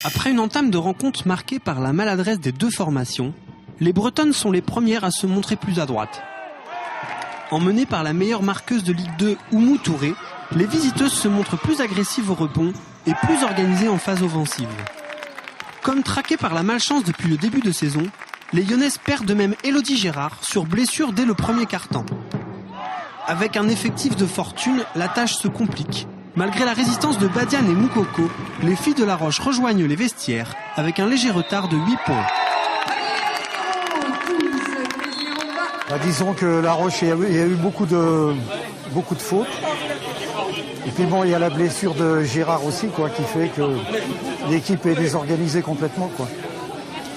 Après une entame de rencontre marquée par la maladresse des deux formations, les Bretonnes sont les premières à se montrer plus à droite. Emmenées par la meilleure marqueuse de Ligue 2, Oumou Touré, les visiteuses se montrent plus agressives au rebond et plus organisées en phase offensive. Comme traquées par la malchance depuis le début de saison, les Lyonnaises perdent même Elodie Gérard sur blessure dès le premier quart-temps. Avec un effectif de fortune, la tâche se complique. Malgré la résistance de Badiane et Moukoko, les filles de La Roche rejoignent les vestiaires avec un léger retard de 8 points. Disons que La Roche, il y a eu beaucoup de fautes. Et puis bon, il y a la blessure de Gérard aussi, quoi, qui fait que l'équipe est désorganisée complètement, quoi.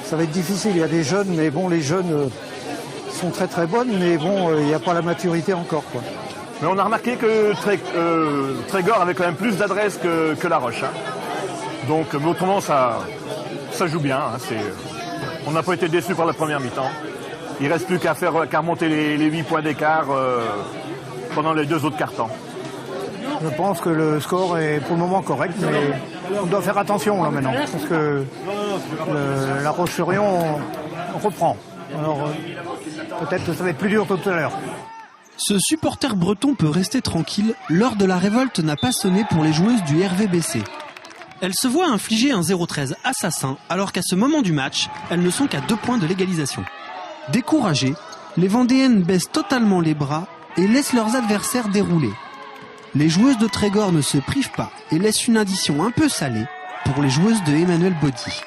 Ça va être difficile, il y a des jeunes, mais bon, les jeunes sont très très bonnes, mais bon, il n'y a pas la maturité encore, quoi. Mais on a remarqué que Trégor avait quand même plus d'adresse que La Roche. Hein. Donc, mais autrement, ça joue bien. Hein. On n'a pas été déçus par la première mi-temps. Il ne reste plus qu'à remonter les 8 points d'écart pendant les deux autres quarts-temps. Je pense que le score est pour le moment correct, mais on doit faire attention là maintenant, parce que La Roche-sur-Yon on reprend. Alors peut-être que ça va être plus dur tout à l'heure. Ce supporter breton peut rester tranquille, l'heure de la révolte n'a pas sonné pour les joueuses du RVBC. Elles se voient infliger un 0-13 assassin, alors qu'à ce moment du match, elles ne sont qu'à 2 points de l'égalisation. Découragées, les Vendéennes baissent totalement les bras et laissent leurs adversaires dérouler. Les joueuses de Trégor ne se privent pas et laissent une addition un peu salée pour les joueuses de Emmanuel Baudy.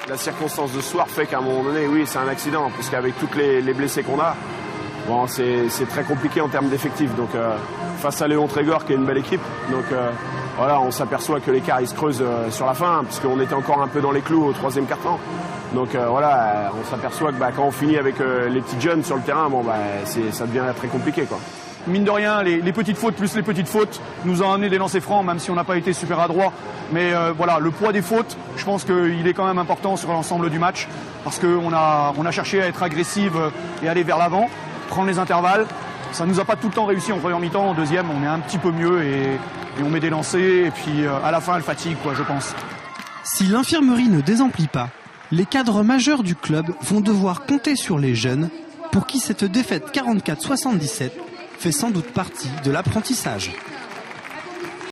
La circonstance de ce soir fait qu'à un moment donné, oui, c'est un accident, puisqu'avec toutes les blessés qu'on a, bon, c'est très compliqué en termes d'effectifs. Donc face à Léon Trégor, qui est une belle équipe, donc voilà, on s'aperçoit que l'écart il se creuse sur la fin, puisqu'on était encore un peu dans les clous au 3e quart-temps. Donc voilà, on s'aperçoit que quand on finit avec les petites jeunes sur le terrain, bon, ça devient très compliqué, quoi. Mine de rien, les petites fautes plus les petites fautes nous ont amené des lancers francs, même si on n'a pas été super adroit. Mais voilà, le poids des fautes, je pense qu'il est quand même important sur l'ensemble du match, parce qu'on a cherché à être agressive et aller vers l'avant, prendre les intervalles. Ça nous a pas tout le temps réussi en première mi-temps, en deuxième on est un petit peu mieux et on met des lancers, et puis à la fin elle fatigue, quoi, je pense. Si l'infirmerie ne désemplit pas, les cadres majeurs du club vont devoir compter sur les jeunes, pour qui cette défaite 44-77 fait sans doute partie de l'apprentissage.